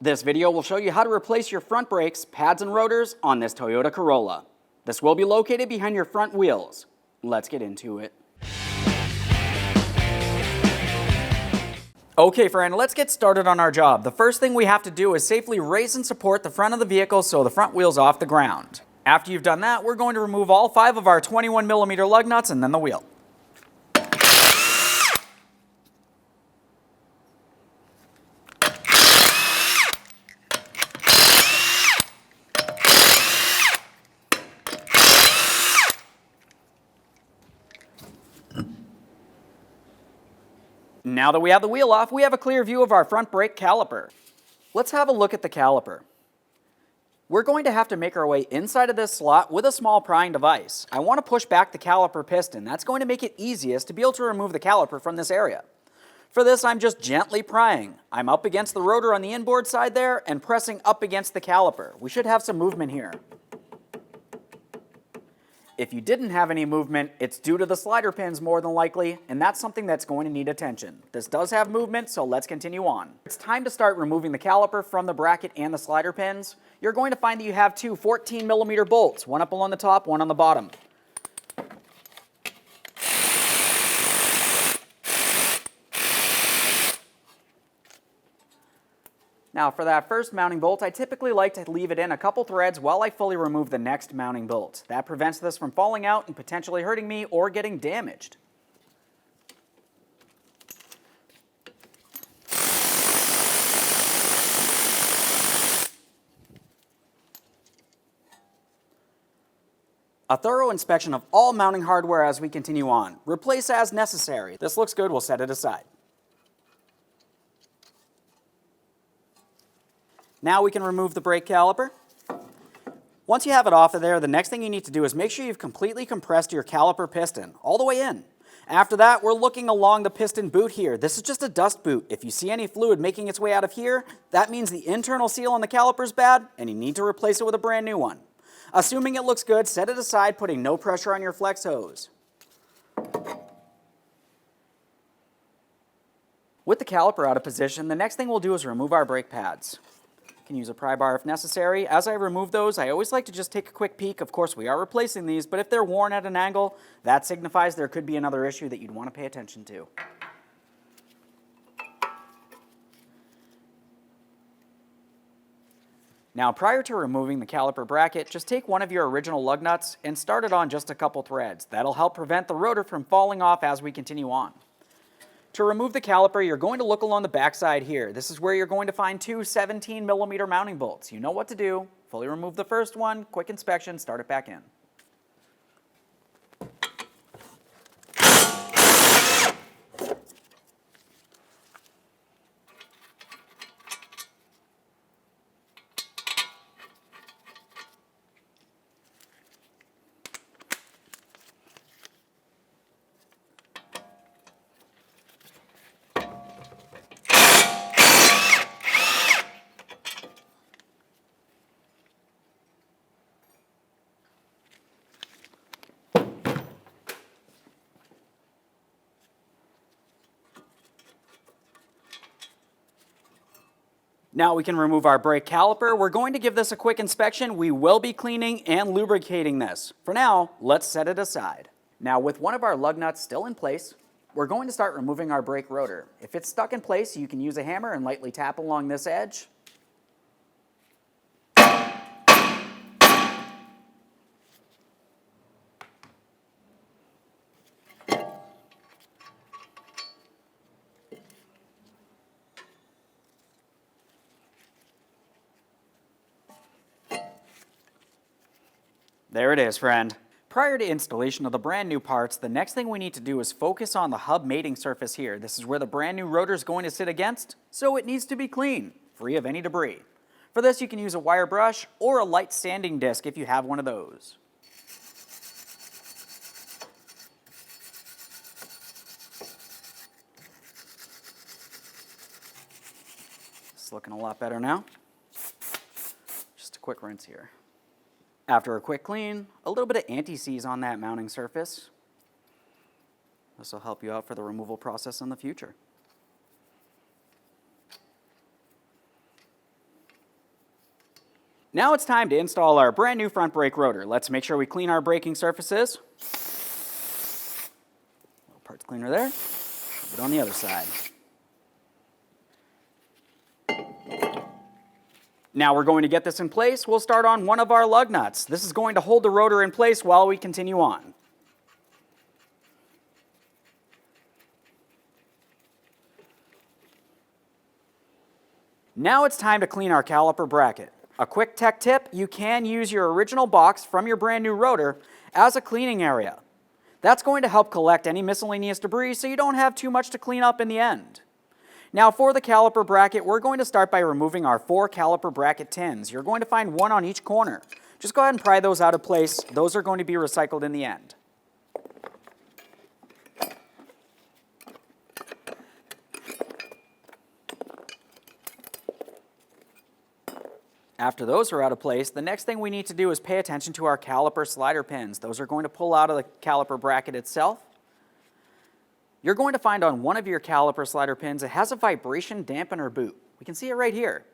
This video will show you how to replace your front brakes, pads, and rotors on this Toyota Corolla. This will be located behind your front wheels. Let's get into it. Okay friend, let's get started on our job. The first thing we have to do is safely raise and support the front of the vehicle so the front wheel's off the ground. After you've done that, we're going to remove all 5 of our 21mm lug nuts and then the wheel. Now that we have the wheel off, we have a clear view of our front brake caliper. Let's have a look at the caliper. We're going to have to make our way inside of this slot with a small prying device. I want to push back the caliper piston. That's going to make it easiest to be able to remove the caliper from this area. For this, I'm just gently prying. I'm up against the rotor on the inboard side there and pressing up against the caliper. We should have some movement here. If you didn't have any movement, it's due to the slider pins more than likely, and that's something that's going to need attention. This does have movement, so let's continue on. It's time to start removing the caliper from the bracket and the slider pins. You're going to find that you have 2 14mm bolts, one up along the top, one on the bottom. Now for that first mounting bolt, I typically like to leave it in a couple threads while I fully remove the next mounting bolt. That prevents this from falling out and potentially hurting me or getting damaged. A thorough inspection of all mounting hardware as we continue on. Replace as necessary. This looks good, we'll set it aside. Now we can remove the brake caliper. Once you have it off of there, the next thing you need to do is make sure you've completely compressed your caliper piston, all the way in. After that, we're looking along the piston boot here. This is just a dust boot. If you see any fluid making its way out of here, that means the internal seal on the caliper is bad, and you need to replace it with a brand new one. Assuming it looks good, set it aside, putting no pressure on your flex hose. With the caliper out of position, the next thing we'll do is remove our brake pads. Can use a pry bar if necessary. As I remove those, I always like to just take a quick peek. Of course, we are replacing these, but if they're worn at an angle, that signifies there could be another issue that you'd want to pay attention to. Now, prior to removing the caliper bracket, just take one of your original lug nuts and start it on just a couple threads. That'll help prevent the rotor from falling off as we continue on. To remove the caliper, you're going to look along the backside here. This is where you're going to find 2 17mm mounting bolts. You know what to do. Fully remove the first one, quick inspection, start it back in. Now we can remove our brake caliper. We're going to give this a quick inspection. We will be cleaning and lubricating this. For now, let's set it aside. Now with one of our lug nuts still in place, we're going to start removing our brake rotor. If it's stuck in place, you can use a hammer and lightly tap along this edge. There it is, friend. Prior to installation of the brand new parts, the next thing we need to do is focus on the hub mating surface here. This is where the brand new rotor is going to sit against, so it needs to be clean, free of any debris. For this, you can use a wire brush or a light sanding disc if you have one of those. It's looking a lot better now. Just a quick rinse here. After a quick clean, a little bit of anti-seize on that mounting surface. This will help you out for the removal process in the future. Now it's time to install our brand new front brake rotor. Let's make sure we clean our braking surfaces. Little parts cleaner there. Put it on the other side. Now we're going to get this in place. We'll start on one of our lug nuts. This is going to hold the rotor in place while we continue on. Now it's time to clean our caliper bracket. A quick tech tip, you can use your original box from your brand new rotor as a cleaning area. That's going to help collect any miscellaneous debris so you don't have too much to clean up in the end. Now for the caliper bracket, we're going to start by removing our 4 caliper bracket tins. You're going to find one on each corner. Just go ahead and pry those out of place. Those are going to be recycled in the end. After those are out of place, the next thing we need to do is pay attention to our caliper slider pins. Those are going to pull out of the caliper bracket itself. You're going to find on one of your caliper slider pins, it has a vibration dampener boot. We can see it right here.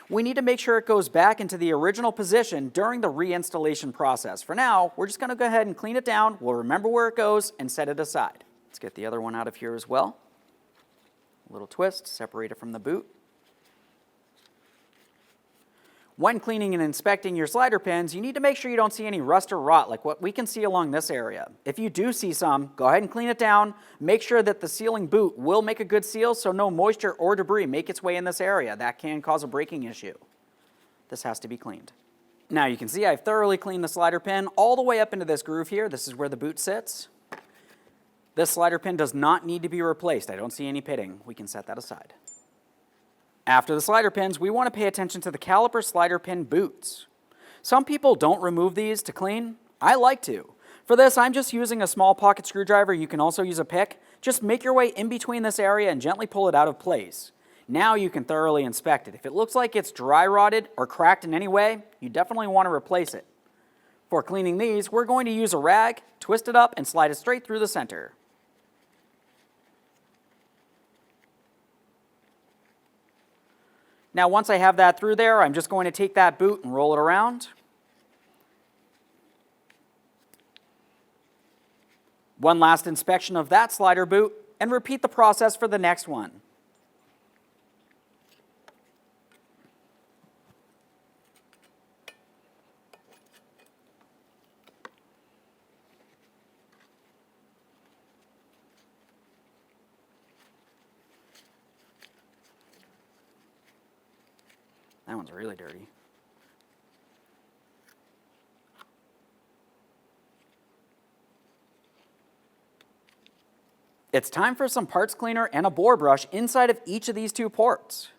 We need to make sure it goes back into the original position during the reinstallation process. For now, we're just going to go ahead and clean it down. We'll remember where it goes and set it aside. Let's get the other one out of here as well. A little twist, separate it from the boot. When cleaning and inspecting your slider pins, you need to make sure you don't see any rust or rot like what we can see along this area. If you do see some, go ahead and clean it down. Make sure that the sealing boot will make a good seal so no moisture or debris make its way in this area. That can cause a braking issue. This has to be cleaned. Now you can see I've thoroughly cleaned the slider pin all the way up into this groove here. This is where the boot sits. This slider pin does not need to be replaced. I don't see any pitting. We can set that aside. After the slider pins, we want to pay attention to the caliper slider pin boots. Some people don't remove these to clean. I like to. For this, I'm just using a small pocket screwdriver. You can also use a pick. Just make your way in between this area and gently pull it out of place. Now you can thoroughly inspect it. If it looks like it's dry rotted or cracked in any way, you definitely want to replace it. For cleaning these, we're going to use a rag, twist it up, and slide it straight through the center. Now once I have that through there, I'm just going to take that boot and roll it around. One last inspection of that slider boot and repeat the process for the next one. That one's really dirty. It's time for some parts cleaner and a bore brush inside of each of these 2 ports.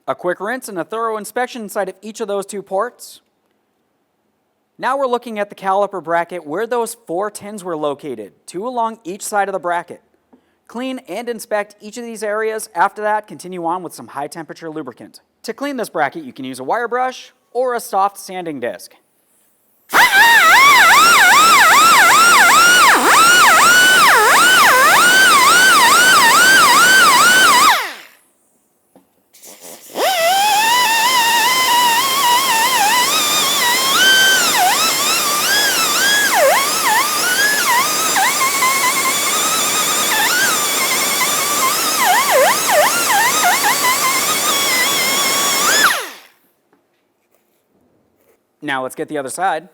A quick rinse and a thorough inspection inside of each of those 2 ports. Now we're looking at the caliper bracket where those 4 tins were located, 2 along each side of the bracket. Clean and inspect each of these areas. After that, continue on with some high temperature lubricant. To clean this bracket, you can use a wire brush or a soft sanding disc. Now let's get the other side.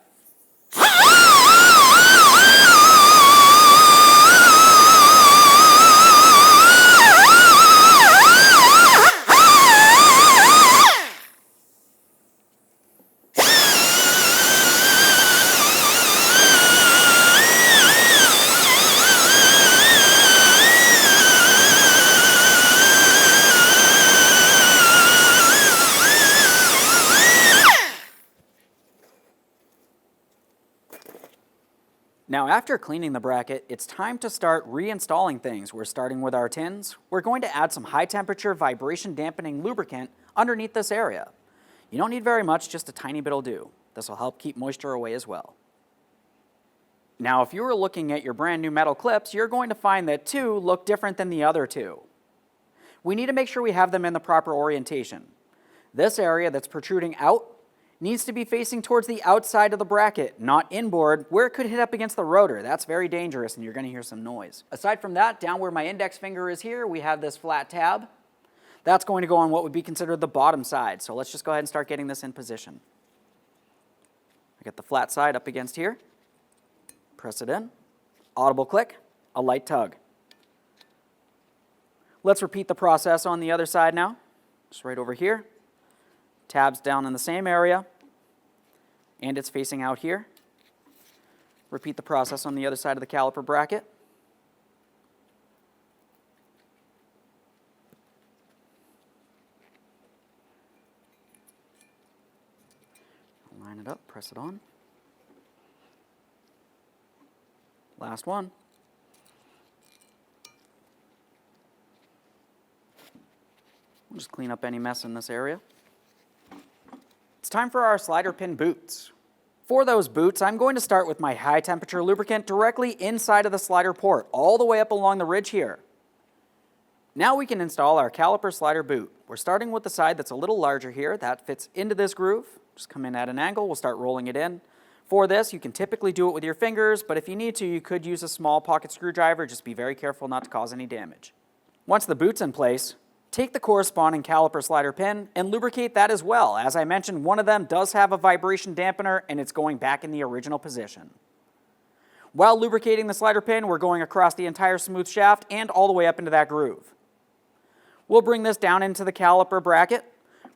Now after cleaning the bracket, it's time to start reinstalling things. We're starting with our tins. We're going to add some high temperature vibration dampening lubricant underneath this area. You don't need very much, just a tiny bit will do. This will help keep moisture away as well. Now if you were looking at your brand new metal clips, you're going to find that 2 look different than the other 2. We need to make sure we have them in the proper orientation. This area that's protruding out needs to be facing towards the outside of the bracket, not inboard, where it could hit up against the rotor. That's very dangerous and you're going to hear some noise. Aside from that, down where my index finger is here, we have this flat tab. That's going to go on what would be considered the bottom side. So let's just go ahead and start getting this in position. I get the flat side up against here. Press it in. Audible click, a light tug. Let's repeat the process on the other side now. Just right over here. Tabs down in the same area, and it's facing out here. Repeat the process on the other side of the caliper bracket. Line it up, press it on. Last one. We'll just clean up any mess in this area. It's time for our slider pin boots. For those boots, I'm going to start with my high temperature lubricant directly inside of the slider port, all the way up along the ridge here. Now we can install our caliper slider boot. We're starting with the side that's a little larger here. That fits into this groove. Just come in at an angle, we'll start rolling it in. For this, you can typically do it with your fingers, but if you need to, you could use a small pocket screwdriver. Just be very careful not to cause any damage. Once the boot's in place, take the corresponding caliper slider pin and lubricate that as well. As I mentioned, one of them does have a vibration dampener and it's going back in the original position. While lubricating the slider pin, we're going across the entire smooth shaft and all the way up into that groove. We'll bring this down into the caliper bracket,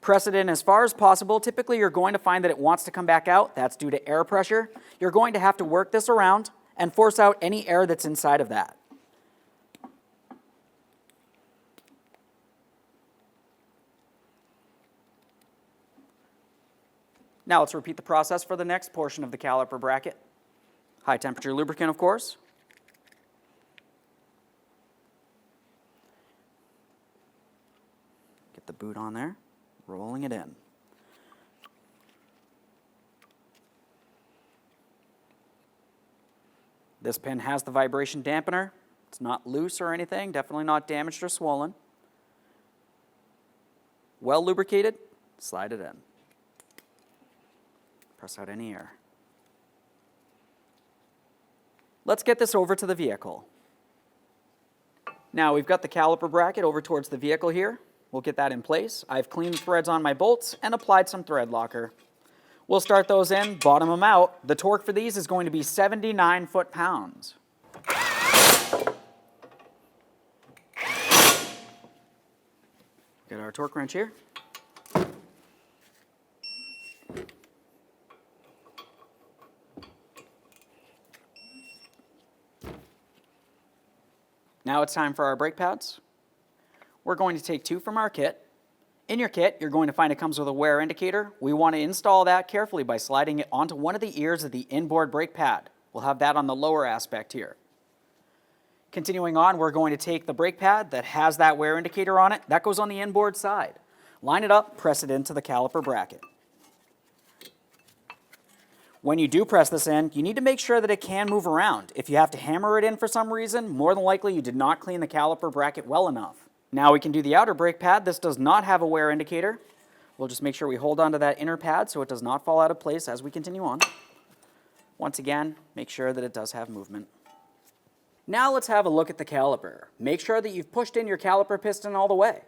press it in as far as possible. Typically you're going to find that it wants to come back out. That's due to air pressure. You're going to have to work this around and force out any air that's inside of that. Now let's repeat the process for the next portion of the caliper bracket. High temperature lubricant, of course. Get the boot on there, rolling it in. This pin has the vibration dampener. It's not loose or anything, definitely not damaged or swollen. Well lubricated, slide it in. Press out any air. Let's get this over to the vehicle. Now we've got the caliper bracket over towards the vehicle here. We'll get that in place. I've cleaned the threads on my bolts and applied some thread locker. We'll start those in, bottom them out. The torque for these is going to be 79 foot-pounds. Get our torque wrench here. Now it's time for our brake pads. We're going to take 2 from our kit. In your kit, you're going to find it comes with a wear indicator. We want to install that carefully by sliding it onto one of the ears of the inboard brake pad. We'll have that on the lower aspect here. Continuing on, we're going to take the brake pad that has that wear indicator on it. That goes on the inboard side. Line it up, press it into the caliper bracket. When you do press this in, you need to make sure that it can move around. If you have to hammer it in for some reason, more than likely you did not clean the caliper bracket well enough. Now we can do the outer brake pad. This does not have a wear indicator. We'll just make sure we hold onto that inner pad so it does not fall out of place as we continue on. Once again, make sure that it does have movement. Now let's have a look at the caliper. Make sure that you've pushed in your caliper piston all the way.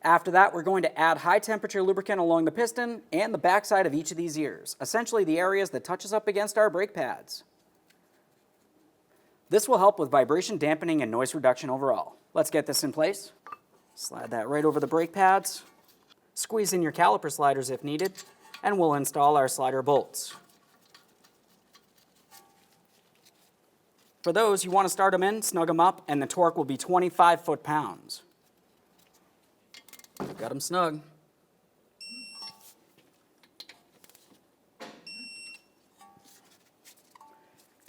After that, we're going to add high temperature lubricant along the piston and the backside of each of these ears, essentially the areas that touches up against our brake pads. This will help with vibration dampening and noise reduction overall. Let's get this in place. Slide that right over the brake pads. Squeeze in your caliper sliders if needed, and we'll install our slider bolts. For those, you want to start them in, snug them up, and the torque will be 25 foot-pounds. Got them snug.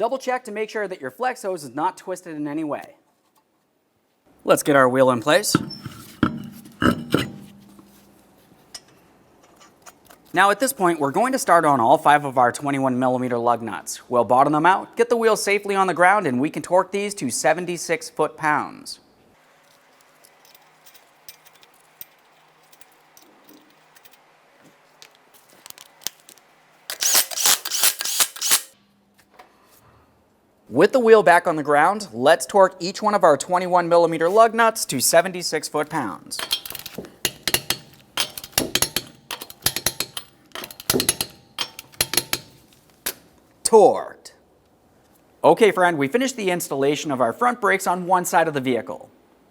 Double check to make sure that your flex hose is not twisted in any way. Let's get our wheel in place. Now at this point, we're going to start on all 5 of our 21mm lug nuts. We'll bottom them out, get the wheel safely on the ground, and we can torque these to 76 foot-pounds. With the wheel back on the ground, let's torque each one of our 21mm lug nuts to 76 foot-pounds. Torqued. Okay friend, we finished the installation of our front brakes on one side of the vehicle.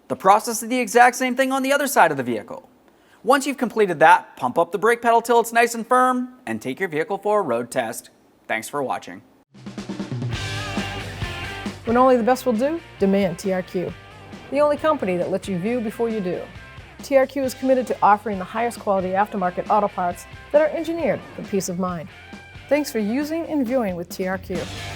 The process is the exact same thing on the other side of the vehicle. Once you've completed that, pump up the brake pedal till it's nice and firm, and take your vehicle for a road test. Thanks for watching. When only the best will do, demand TRQ. The only company that lets you view before you do. TRQ is committed to offering the highest quality aftermarket auto parts that are engineered for peace of mind. Thanks for using and viewing with TRQ.